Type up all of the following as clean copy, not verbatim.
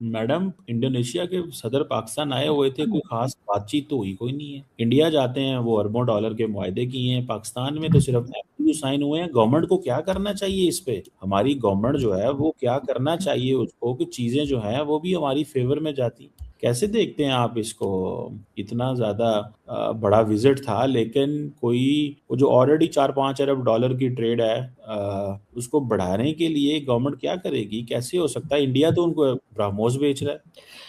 Madam, Indonesia के सदर पाकिस्तान आए हुए थे, कोई खास बातचीत तो हुई कोई नहीं है। इंडिया जाते हैं, वो अरबों डॉलर के मुआहदे किए हैं, पाकिस्तान में तो सिर्फ एमओयू साइन हुए हैं। गवर्नमेंट को क्या करना चाहिए इस पे? हमारी गवर्नमेंट जो है वो क्या करना चाहिए उसको कि चीजें जो हैं वो भी हमारी फेवर में जाती। कैसे देखते हैं आप इसको? इतना ज्यादा बड़ा विजिट था, लेकिन कोई वो जो ऑलरेडी 4-5 अरब डॉलर की ट्रेड है, उसको बढ़ाने के लिए गवर्नमेंट क्या करेगी? कैसे हो सकता है? इंडिया तो उनको ब्रह्मोस बेच रहा है।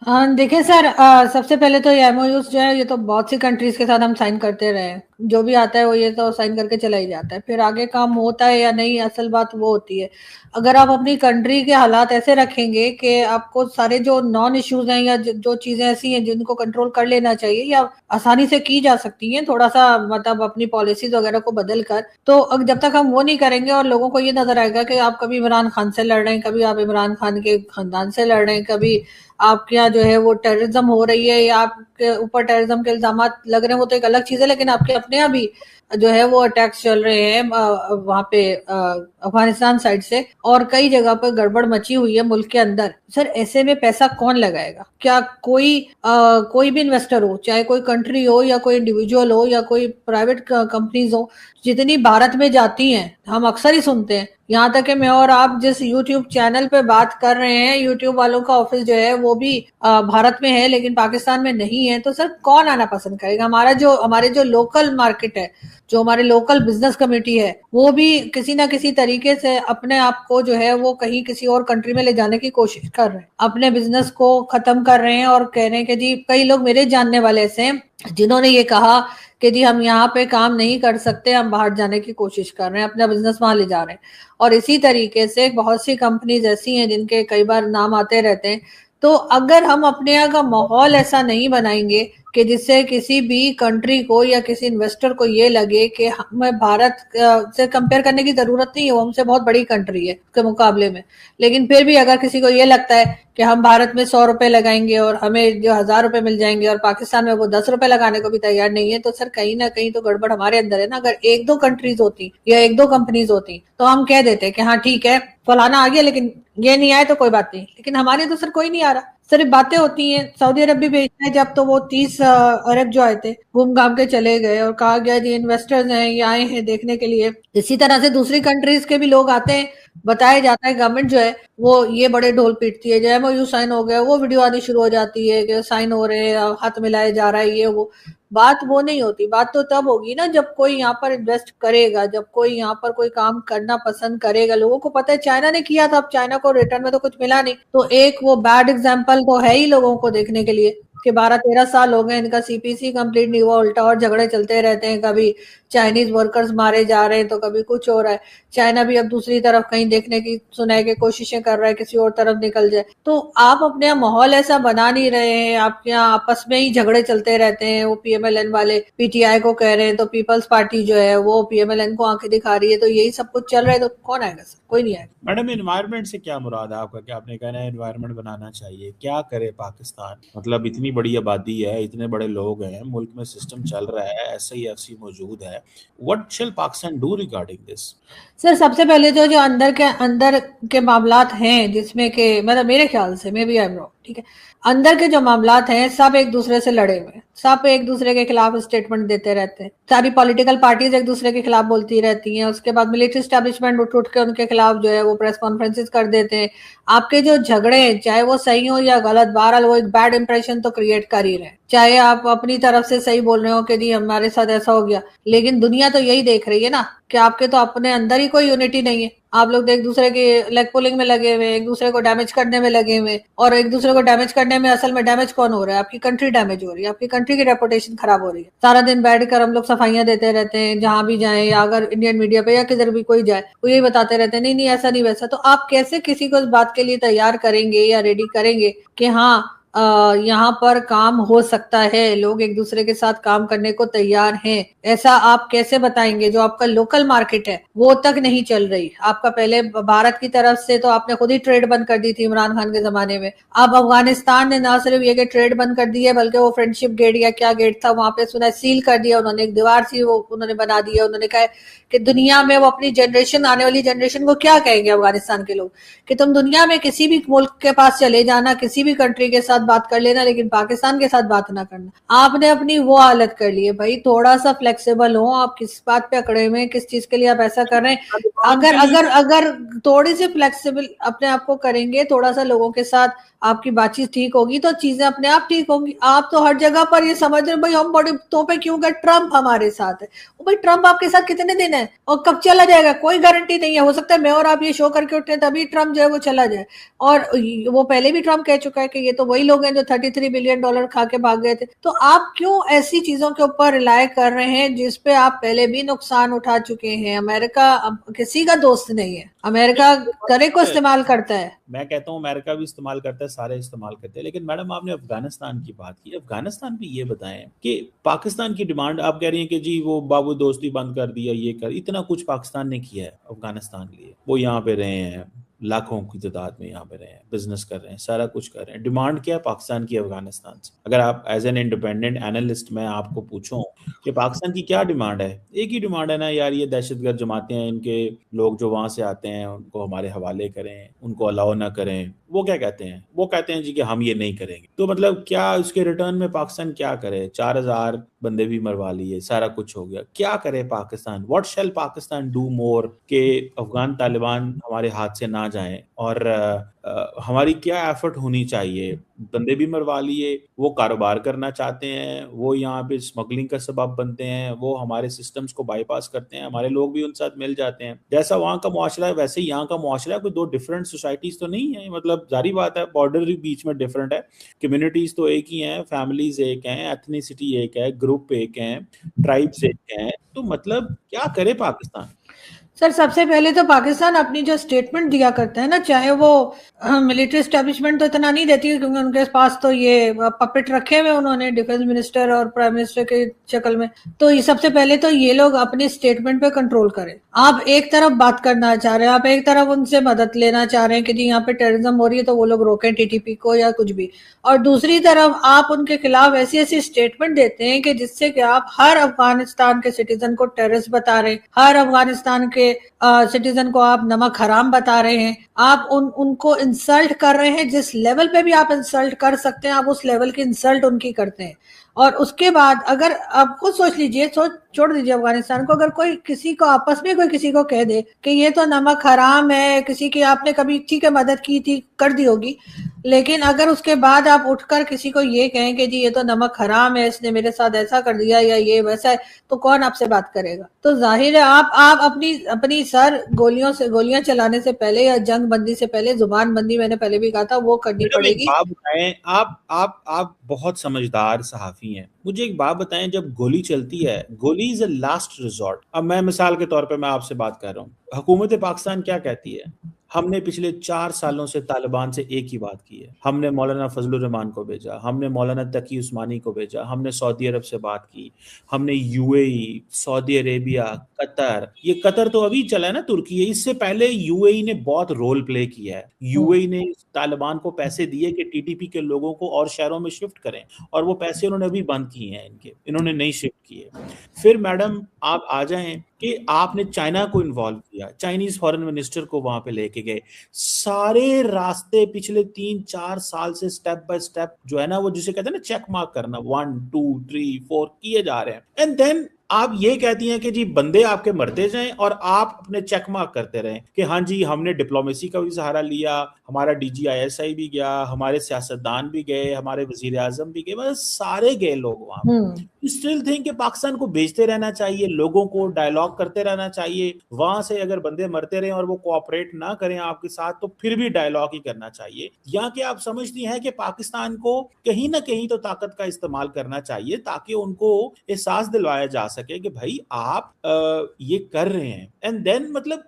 हाँ देखिए सर, सबसे पहले तो ये एमओयूज जो है ये तो बहुत सी कंट्रीज के साथ हम साइन करते रहे हैं। जो भी आता है वो ये तो साइन करके चला ही जाता है, फिर आगे काम होता है या नहीं असल बात वो होती है। अगर आप अपनी कंट्री के हालात ऐसे रखेंगे कि आपको सारे जो नॉन इश्यूज हैं या जो चीजें ऐसी हैं जिनको कंट्रोल कर लेना चाहिए या आसानी से की जा सकती हैं, थोड़ा सा मतलब अपनी पॉलिसीज वगैरह को बदल कर, तो जब तक हम वो नहीं करेंगे और लोगों को ये नजर आएगा कि आप कभी इमरान खान से लड़ रहे हैं, कभी आप इमरान खान के खानदान से लड़ रहे हैं, कभी आपके यहाँ जो है वो टेररिज्म हो रही है या आपके ऊपर टेररिज्म के इल्जाम लग रहे हैं, वो तो एक अलग चीज है, लेकिन आपके अपने यहाँ भी जो है वो अटैक्स चल रहे हैं वहां पे अफगानिस्तान साइड से, और कई जगह पर गड़बड़ मची हुई है मुल्क के अंदर। सर ऐसे में पैसा कौन लगाएगा? क्या कोई भी इन्वेस्टर हो, चाहे कोई कंट्री हो या कोई इंडिविजुअल हो या कोई प्राइवेट कंपनीज हो, जितनी भारत में जाती हैं हम अक्सर ही सुनते हैं। यहाँ तक कि मैं और आप जिस यूट्यूब चैनल पे बात कर रहे हैं, यूट्यूब वालों का ऑफिस जो है वो भी भारत में है लेकिन पाकिस्तान में नहीं है, तो सर कौन आना पसंद करेगा? हमारे जो लोकल मार्केट है, जो हमारे लोकल बिजनेस कम्युनिटी है, वो भी किसी ना किसी तरीके से अपने आप को जो है वो कहीं किसी और कंट्री में ले जाने की कोशिश कर रहे हैं, अपने बिजनेस को खत्म कर रहे हैं और कह रहे हैं कि जी, कई लोग मेरे जानने वाले ऐसे हैं जिन्होंने ये कहा कि जी हम यहाँ पे काम नहीं कर सकते, हम बाहर जाने की कोशिश कर रहे हैं, अपना बिजनेस वहां ले जा रहे हैं। और इसी तरीके से बहुत सी कंपनीज ऐसी हैं जिनके कई बार नाम आते रहते हैं। तो अगर हम अपने यहाँ का माहौल ऐसा नहीं बनाएंगे कि जिससे किसी भी कंट्री को या किसी इन्वेस्टर को ये लगे कि हमें भारत से कंपेयर करने की जरूरत नहीं है, वो हमसे बहुत बड़ी कंट्री है के मुकाबले में, लेकिन फिर भी अगर किसी को ये लगता है कि हम भारत में 100 रुपए लगाएंगे और हमें जो 1000 रुपए मिल जाएंगे और पाकिस्तान में वो 10 रुपए लगाने को भी तैयार नहीं है, तो सर कहीं ना कहीं तो गड़बड़ हमारे अंदर है ना। अगर एक दो कंट्रीज होती या एक दो कंपनीज होती तो हम कह देते कि हाँ ठीक है, फलाना आ गया लेकिन ये नहीं आए तो कोई बात नहीं, लेकिन हमारे तो सर कोई नहीं आ रहा। सिर्फ बातें होती हैं। सऊदी अरब भी भेजना है, जब तो वो 30 अरब जो आए थे घूम घाम के चले गए और कहा गया जी इन्वेस्टर्स हैं, ये आए हैं देखने के लिए। इसी तरह से दूसरी कंट्रीज के भी लोग आते हैं, बताया जाता है गवर्नमेंट जो है वो ये बड़े ढोल पीटती है, जो एमओयू साइन हो गया वो वीडियो आनी शुरू हो जाती है कि साइन हो रहे हैं, हाथ मिलाया जा रहा है, ये वो। बात वो नहीं होती। बात तो तब होगी ना जब कोई यहाँ पर इन्वेस्ट करेगा, जब कोई यहाँ पर कोई काम करना पसंद करेगा। लोगों को पता है चाइना ने किया था, अब चाइना को रिटर्न में तो कुछ मिला नहीं, तो एक वो बैड एग्जाम्पल तो है ही लोगों को देखने के लिए कि 12-13 साल हो गए इनका सीपीसी कंप्लीट नहीं हुआ, उल्टा और झगड़े चलते रहते हैं। कभी चाइनीज वर्कर्स मारे जा रहे हैं तो कभी कुछ हो रहा है। चाइना भी अब दूसरी तरफ कहीं देखने की सुनाए की कोशिशें कर रहा है, किसी और तरफ निकल जाए। तो आप अपने यहाँ माहौल ऐसा बना नहीं रहे हैं, आपके यहाँ आपस में ही झगड़े चलते रहते हैं। वो पीएमएलएन वाले पीटीआई को कह रहे हैं तो पीपल्स पार्टी जो है वो पीएमएलएन को आंखें दिखा रही है, तो यही सब कुछ चल रहा है, तो कौन आएगा सर? कोई नहीं आएगा। मैडम, एनवायरनमेंट से क्या मुराद है आपका? क्या आपने कहना है एनवायरनमेंट बनाना चाहिए? क्या करे पाकिस्तान? मतलब इतनी बड़ी आबादी है, इतने बड़े लोग हैं, मुल्क में सिस्टम चल रहा है, SIFC मौजूद है। व्हाट शिल Pakistan do regarding this? Sir सबसे पहले तो जो अंदर के मामलात हैं, जिसमें के मतलब मेरे ख्याल से, maybe I am wrong, ठीक है, अंदर के जो मामलात हैं सब एक दूसरे से लड़े हुए हैं, सब एक दूसरे के खिलाफ स्टेटमेंट देते रहते हैं, सारी पॉलिटिकल पार्टीज एक दूसरे के खिलाफ बोलती रहती हैं, उसके बाद मिलिट्री स्टैब्लिशमेंट उठ उठ के उनके खिलाफ जो है वो प्रेस कॉन्फ्रेंसेस कर देते हैं। आपके जो झगड़े हैं चाहे वो सही हो या गलत, बहरहाल वो एक बैड इंप्रेशन तो क्रिएट कर ही रहे हैं। चाहे आप अपनी तरफ से सही बोल रहे हो कि जी हमारे साथ ऐसा हो गया, लेकिन दुनिया तो यही देख रही है ना कि आपके तो अपने अंदर ही कोई यूनिटी नहीं है। आप लोग तो एक दूसरे के लेग पुलिंग में लगे हुए, एक दूसरे को डैमेज करने में लगे हुए, और एक दूसरे को डैमेज करने में असल में डैमेज कौन हो रहा है? आपकी कंट्री डैमेज हो रही है, आपकी कंट्री की रेपुटेशन खराब हो रही है। सारा दिन बैठकर हम लोग सफाइयां देते रहते हैं, जहां भी जाए, या अगर इंडियन मीडिया पे या किधर भी कोई जाए वो यही बताते रहते हैं नहीं नहीं ऐसा नहीं वैसा। तो आप कैसे किसी को इस बात के लिए तैयार करेंगे या रेडी करेंगे कि हाँ यहाँ पर काम हो सकता है, लोग एक दूसरे के साथ काम करने को तैयार हैं, ऐसा आप कैसे बताएंगे? जो आपका लोकल मार्केट है वो तक नहीं चल रही। आपका पहले भारत की तरफ से तो आपने खुद ही ट्रेड बंद कर दी थी इमरान खान के जमाने में। अब अफगानिस्तान ने ना सिर्फ ये कि ट्रेड बंद कर दी है, बल्कि वो फ्रेंडशिप गेट या क्या गेट था वहां पे सुना सील कर दिया उन्होंने, एक दीवार सी वो उन्होंने बना दी है। उन्होंने कहा कि दुनिया में वो अपनी जनरेशन, आने वाली जनरेशन को क्या कहेंगे अफगानिस्तान के लोग, कि तुम दुनिया में किसी भी मुल्क के पास चले जाना, किसी भी कंट्री के साथ बात कर लेना, लेकिन पाकिस्तान के साथ बात ना करना। आपने अपनी वो हालत कर ली है भाई। थोड़ा सा फ्लेक्सिबल हो आप, किस बात पे अकड़े हुए हैं, किस चीज के लिए आप ऐसा कर रहे हैं। तालिबान अगर के लिए अगर अगर थोड़ी सी फ्लेक्सिबल अपने आप को करेंगे, थोड़ा सा लोगों के साथ आपकी बातचीत ठीक होगी तो चीजें अपने आप ठीक होंगी। आप तो हर जगह पर ये समझ रहे भाई हम बड़े तोपे क्यों गए, ट्रम्प हमारे साथ है। भाई ट्रम्प आपके साथ कितने दिन है और कब चला जाएगा, कोई गारंटी नहीं है। हो सकता है मैं और आप ये शो करके उठे तभी ट्रम्प जो है वो चला जाए। और वो पहले भी ट्रम्प कह चुका है कि ये तो वही लोग हैं जो $33 बिलियन खा के भाग गए थे। तो आप क्यों ऐसी चीजों के ऊपर रिलाय कर रहे हैं जिसपे आप पहले भी नुकसान उठा चुके हैं? अमेरिका किसी का दोस्त नहीं है, अमेरिका करे को इस्तेमाल करता है। मैं कहता हूँ अमेरिका भी इस्तेमाल करता है, सारे इस्तेमाल करते हैं। लेकिन मैडम आपने अफगानिस्तान की बात की, अफगानिस्तान भी ये बताएं कि पाकिस्तान की डिमांड आप कह रही हैं कि जी वो बाबू दोस्ती बंद कर दिया, ये कर, इतना कुछ पाकिस्तान ने किया है अफगानिस्तान के लिए। वो यहाँ पे रहे हैं, लाखों की तादाद में यहाँ पे रहे हैं, बिजनेस कर रहे हैं, सारा कुछ कर रहे हैं। डिमांड क्या है पाकिस्तान की अफगानिस्तान से? अगर आप एज एन इंडिपेंडेंट एनालिस्ट मैं आपको पूछूं कि पाकिस्तान की क्या डिमांड है, एक ही डिमांड है ना यार, ये दहशतगर्द जमातें हैं, इनके लोग जो वहां से आते हैं उनको हमारे हवाले करें, उनको अलाउ ना करें। वो क्या कहते हैं? वो कहते हैं जी कि हम ये नहीं करेंगे। तो मतलब क्या उसके रिटर्न में पाकिस्तान क्या करे? 4,000 बंदे भी मरवा लिए, सारा कुछ हो गया, क्या करे Pakistan? What shell Pakistan do more के अफगान तालिबान हमारे हाथ से ना जाएं? और हमारी क्या एफर्ट होनी चाहिए? बंदे भी मरवा लिए, वो कारोबार करना चाहते हैं, वो यहाँ पे स्मगलिंग का सबब बनते हैं, वो हमारे सिस्टम्स को बाईपास करते हैं, हमारे लोग भी उन साथ मिल जाते हैं। जैसा वहाँ का मुआशरा है वैसे ही यहाँ का मुआशरा है, कोई दो डिफरेंट सोसाइटीज तो नहीं है। मतलब जारी बात है, बॉर्डर भी बीच में डिफरेंट है, कम्युनिटीज तो एक ही हैं, फैमिलीज एक हैं, एथनिसिटी एक है, ग्रुप एक है, ट्राइब्स एक हैं। तो मतलब क्या करे पाकिस्तान? सर सबसे पहले तो पाकिस्तान अपनी जो स्टेटमेंट दिया करता है ना, चाहे वो मिलिट्री एस्टेब्लिशमेंट तो इतना नहीं देती है क्योंकि उनके पास तो ये पपेट रखे हुए उन्होंने डिफेंस मिनिस्टर और प्राइम मिनिस्टर के शक्ल में। तो ये सबसे पहले तो ये लोग अपनी स्टेटमेंट पे कंट्रोल करें। आप एक तरफ बात करना चाह रहे हैं, आप एक तरफ उनसे मदद लेना चाह रहे हैं कि जी यहाँ पे टेररिज्म हो रही है तो वो लोग रोकें टीटीपी को या कुछ भी, और दूसरी तरफ आप उनके खिलाफ ऐसी ऐसी स्टेटमेंट देते हैं कि जिससे कि आप हर अफगानिस्तान के सिटीजन को टेररिस्ट बता रहे हैं, हर अफगानिस्तान के सिटीजन को आप नमक हराम बता रहे हैं, आप उनको इंसल्ट कर रहे हैं। जिस लेवल पे भी आप इंसल्ट कर सकते हैं आप उस लेवल की इंसल्ट उनकी करते हैं। और उसके बाद अगर आप खुद सोच लीजिए, सोच छोड़ दीजिए अफगानिस्तान को, अगर कोई किसी को आपस में कोई किसी को कह दे कि ये तो नमक हराम है, किसी की आपने कभी ठीक है मदद की थी कर दी होगी, लेकिन अगर उसके बाद आप उठकर किसी को ये कहें कि जी ये तो नमक हराम है, इसने मेरे साथ ऐसा कर दिया या ये वैसा है, तो कौन आपसे बात करेगा? तो जाहिर है आप अपनी अपनी सर गोलियां चलाने से पहले या जंग बंदी से पहले जुबान बंदी, मैंने पहले भी कहा था, वो करनी मैडम एक पड़ेगी। बात बताएं, आप बहुत समझदार सहाफी हैं, मुझे एक बात बताएं, जब गोली चलती है, गोली इज अ लास्ट रिजॉर्ट। अब मैं मिसाल के तौर पे मैं आपसे बात कर रहा हूँ, हुकूमत पाकिस्तान क्या कहती है? हमने पिछले 4 सालों से तालिबान से एक ही बात की है, हमने मौलाना फजलुर रहमान को भेजा, हमने मौलाना तकी उस्मानी को भेजा, हमने सऊदी अरब से बात की, हमने यूएई, सऊदी अरेबिया, कतर, ये कतर तो अभी चला है ना, तुर्की है, इससे पहले यूएई ने बहुत रोल प्ले किया है। यूएई ने तालिबान को पैसे दिए कि टीटीपी के लोगों को और शहरों में शिफ्ट करें, और वो पैसे उन्होंने अभी बंद किए हैं, इन्होंने नहीं शिफ्ट किए। फिर मैडम आप आ जाएं कि आपने चाइना को इन्वॉल्व किया, चाइनीज फॉरेन मिनिस्टर को वहां पे लेके गए, सारे रास्ते पिछले 3-4 साल से स्टेप बाय स्टेप जो है ना, वो जिसे कहते हैं ना चेक मार्क करना, 1 2 3 4 किए जा रहे हैं, एंड देन आप ये कहती हैं कि जी बंदे आपके मरते जाएं और आप अपने चेक मार्क करते रहें कि हाँ जी हमने डिप्लोमेसी का भी सहारा लिया, हमारा DGISI भी गया, हमारे सियासतदान भी गए, हमारे वजीर आजम भी गए, बस सारे गए लोग वहां पे। स्टिल थिंक कि पाकिस्तान को भेजते रहना चाहिए, लोगों को डायलॉग करते रहना चाहिए, वहां से अगर बंदे मरते रहे और वो कोऑपरेट ना करें आपके साथ तो फिर भी डायलॉग ही करना चाहिए, या कि आप समझती हैं कि पाकिस्तान को कहीं ना कहीं तो ताकत का इस्तेमाल करना चाहिए ताकि उनको एहसास दिलवाया जा सके सके कि भाई आप ये कर रहे हैं, एंड देन मतलब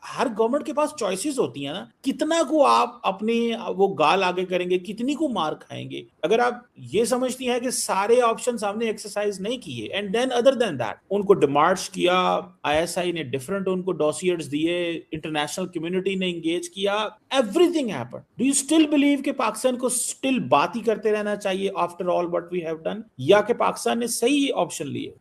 हर गवर्नमेंट के पास चॉइसेस होती है ना, कितना को आप अपने वो गाल आगे करेंगे, कितनी को मार खाएंगे। अगर आप ये समझती हैं कि सारे ऑप्शन हमने एक्सरसाइज नहीं किए, and then other than that उनको डिमार्च किया, आईएसआई ने डिफरेंट उनको डॉसियर्स दिए, इंटरनेशनल कम्युनिटी ने एंगेज किया, everything happened, do you still believe कि पाकिस्तान को स्टिल बात ही करते रहना चाहिए after all what we have done, या कि पाकिस्तान ने सही ऑप्शन लिए?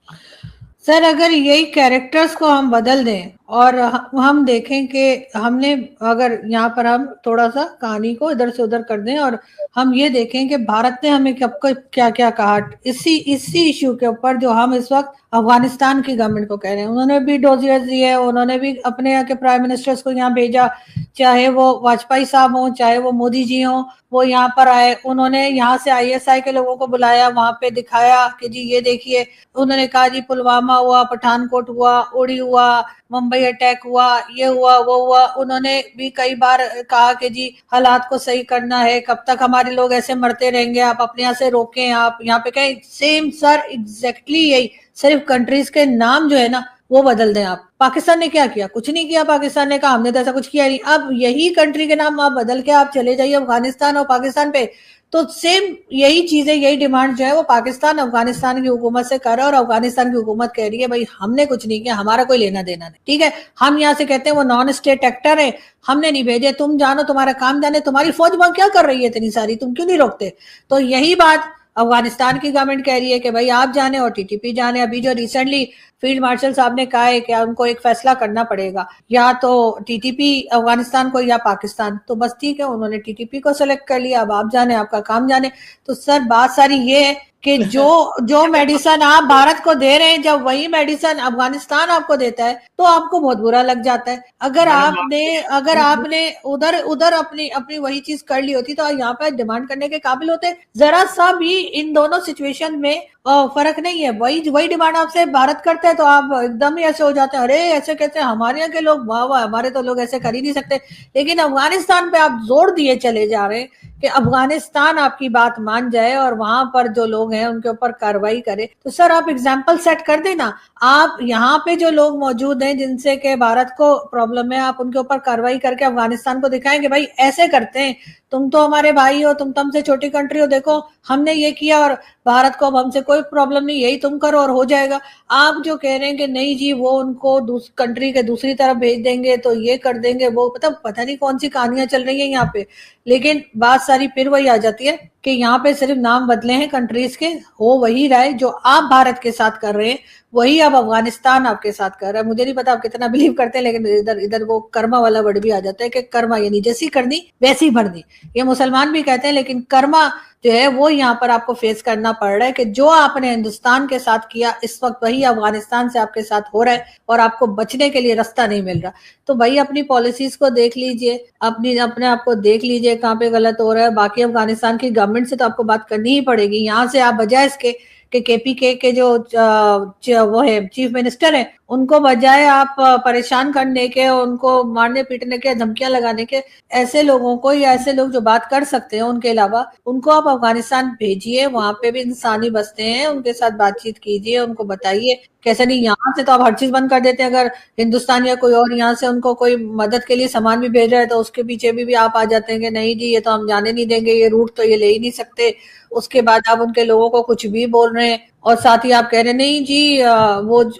सर अगर यही कैरेक्टर्स को हम बदल दें और हम देखें कि हमने अगर यहाँ पर हम थोड़ा सा कहानी को इधर से उधर कर दें और हम ये देखें कि भारत ने हमें कब क्या क्या कहा इसी इश्यू के ऊपर, जो हम इस वक्त अफगानिस्तान की गवर्नमेंट को कह रहे हैं, उन्होंने भी डोजियर्स दिए, उन्होंने भी अपने यहाँ के प्राइम मिनिस्टर्स को यहाँ भेजा, चाहे वो वाजपेयी साहब हो चाहे वो मोदी जी हो, वो यहाँ पर आए, उन्होंने यहाँ से आईएसआई के लोगों को बुलाया, वहां पे दिखाया कि जी ये देखिए, उन्होंने कहा जी पुलवामा हुआ, पठानकोट हुआ, उड़ी हुआ, मुंबई अटैक हुआ, ये हुआ वो हुआ। उन्होंने भी कई बार कहा कि जी हालात को सही करना है, कब तक हमारे लोग ऐसे मरते रहेंगे, आप अपने यहाँ से रोकें, आप यहाँ पे कहें। सेम सर एग्जैक्टली यही, सिर्फ कंट्रीज के नाम जो है ना वो बदल दें आप। पाकिस्तान ने क्या किया? कुछ नहीं किया। पाकिस्तान ने कहा हमने तो ऐसा कुछ किया नहीं। अब यही कंट्री के नाम आप बदल के आप चले जाइए अफगानिस्तान और पाकिस्तान पे, तो सेम यही चीजें, यही डिमांड जो है वो पाकिस्तान अफगानिस्तान की हुकूमत से कर रहा है, और अफगानिस्तान की हुकूमत कह रही है भाई हमने कुछ नहीं किया, हमारा कोई लेना देना नहीं, ठीक है। हम यहाँ से कहते हैं वो नॉन स्टेट एक्टर है, हमने नहीं भेजे, तुम जानो, तुम्हारा काम जाने, तुम्हारी फौज वहां क्या कर रही है इतनी सारी, तुम क्यों नहीं रोकते? तो यही बात अफगानिस्तान की गवर्नमेंट कह रही है कि भाई आप जाने और टीटीपी जाने। अभी जो रिसेंटली फील्ड मार्शल साहब ने कहा है कि उनको एक फैसला करना पड़ेगा, या तो टीटीपी अफगानिस्तान को या पाकिस्तान, तो बस ठीक है, उन्होंने टीटीपी को सेलेक्ट कर लिया, अब आप जाने, आपका काम जाने। तो सर बात सारी ये है कि जो मेडिसिन आप भारत को दे रहे हैं, जब वही मेडिसिन अफगानिस्तान आपको देता है तो आपको बहुत बुरा लग जाता है। अगर आपने उधर अपनी वही चीज कर ली होती तो यहाँ पे डिमांड करने के काबिल होते। जरा सा भी इन दोनों सिचुएशन में फर्क नहीं है, वही डिमांड आपसे भारत करता है तो आप एकदम ही ऐसे हो जाते हैं, अरे ऐसे कैसे, हमारे यहाँ के लोग वाह वाह, हमारे तो लोग ऐसे कर ही नहीं सकते। लेकिन अफगानिस्तान पे आप जोर दिए चले जा रहे हैं कि अफगानिस्तान आपकी बात मान जाए और वहां पर जो लोग हैं उनके ऊपर कार्रवाई करे। तो सर आप एग्जाम्पल सेट कर देना, आप यहाँ पे जो लोग मौजूद हैं जिनसे के भारत को प्रॉब्लम है, आप उनके ऊपर कार्रवाई करके अफगानिस्तान को दिखाएंगे भाई ऐसे करते हैं, तुम तो हमारे भाई हो, तुम हमसे छोटी कंट्री हो, देखो हमने ये किया और भारत को अब हमसे कोई प्रॉब्लम नहीं, यही तुम करो और हो जाएगा। आप जो कह रहे हैं कि नहीं जी वो उनको कंट्री के दूसरी तरफ भेज देंगे तो ये कर देंगे, वो पता नहीं कौन सी कहानियां चल रही है यहाँ पे। लेकिन बात सारी फिर वही आ जाती है कि यहाँ पे सिर्फ नाम बदले हैं कंट्रीज के, हो वही रहा है जो आप भारत के साथ कर रहे हैं, वही अब अफगानिस्तान आपके साथ कर रहा है। मुझे नहीं पता आप कितना बिलीव करते हैं, लेकिन इधर वो कर्मा वाला वर्ड भी आ जाता है कि कर्मा यानी जैसी करनी वैसी भरनी, ये मुसलमान भी कहते हैं, लेकिन कर्मा जो है वो यहाँ पर आपको फेस करना पड़ रहा है कि जो आपने हिंदुस्तान के साथ किया इस वक्त वही अफगानिस्तान से आपके साथ हो रहा है और आपको बचने के लिए रास्ता नहीं मिल रहा। तो भाई अपनी पॉलिसीज को देख लीजिए, अपने आप को देख लीजिए कहाँ पे गलत हो रहा है। बाकी अफगानिस्तान की गवर्नमेंट से तो आपको बात करनी ही पड़ेगी। यहाँ से आप बजाय इसके कि केपीके के जो वो है चीफ मिनिस्टर है, उनको बजाय आप परेशान करने के, उनको मारने पीटने के, धमकियां लगाने के, ऐसे लोगों को या ऐसे लोग जो बात कर सकते हैं उनके अलावा उनको आप अफगानिस्तान भेजिए, वहां पे भी इंसानी बसते हैं, उनके साथ बातचीत कीजिए, उनको बताइए कैसे नहीं। यहाँ से तो आप हर चीज बंद कर देते हैं, अगर हिंदुस्तान या कोई और यहाँ से उनको कोई मदद के लिए सामान भी भेज रहा है तो उसके पीछे भी आप आ जाते हैं कि नहीं जी ये तो हम जाने नहीं देंगे, ये रूट तो ये ले ही नहीं सकते। उसके बाद आप उनके लोगों को कुछ भी बोल रहे हैं और साथ ही आप कह रहे हैं नहीं जी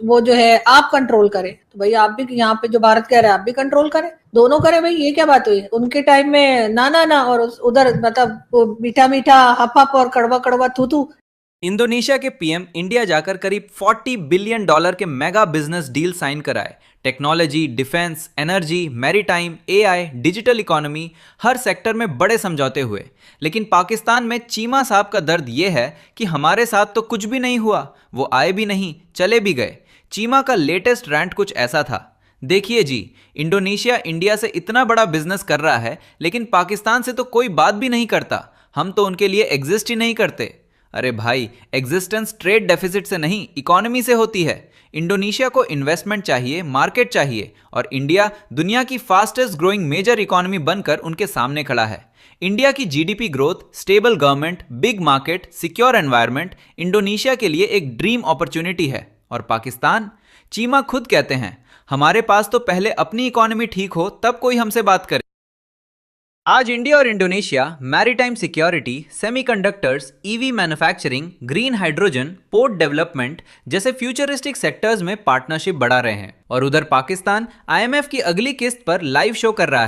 वो जो है आप कंट्रोल करें। तो भाई आप भी यहाँ पे जो भारत कह रहे हैं आप भी कंट्रोल करें, दोनों करें भाई, ये क्या बात हुई? उनके टाइम में ना और उधर मतलब मीठा मीठा हप हप और कड़वा कड़वा थू थू। इंडोनेशिया के पीएम इंडिया जाकर करीब $40 बिलियन के मेगा बिजनेस डील साइन कराए। Technology, defence, energy, maritime, AI, digital economy, हर सेक्टर में बड़े समझौते हुए। लेकिन पाकिस्तान में चीमा साहब का दर्द यह है कि हमारे साथ तो कुछ भी नहीं हुआ, वो आए भी नहीं, चले भी गए। चीमा का लेटेस्ट रैंट कुछ ऐसा था, देखिए जी, इंडोनेशिया इंडिया से इतना बड़ा बिजनेस कर रहा है लेकिन पाकिस्तान से तो कोई बात भी नहीं करता, हम तो उनके लिए एग्जिस्ट ही नहीं करते। अरे भाई, एग्जिस्टेंस ट्रेड डेफिसिट से नहीं, इकोनॉमी से होती है। इंडोनेशिया को इन्वेस्टमेंट चाहिए, मार्केट चाहिए, और इंडिया दुनिया की फास्टेस्ट ग्रोइंग मेजर इकोनॉमी बनकर उनके सामने खड़ा है। इंडिया की GDP growth, stable government, big market, secure environment Indonesia के लिए एक ड्रीम अपॉर्चुनिटी है। और पाकिस्तान? चीमा खुद कहते हैं, हमारे पास तो पहले अपनी इकोनॉमी ठीक हो तब कोई हमसे बात करे। आज इंडिया और Indonesia maritime security, semiconductors, EV manufacturing, green hydrogen, port development जैसे फ्यूचरिस्टिक सेक्टर्स में पार्टनरशिप बढ़ा रहे हैं। और उधर पाकिस्तान IMF की अगली किस्त पर लाइव शो कर रहा है।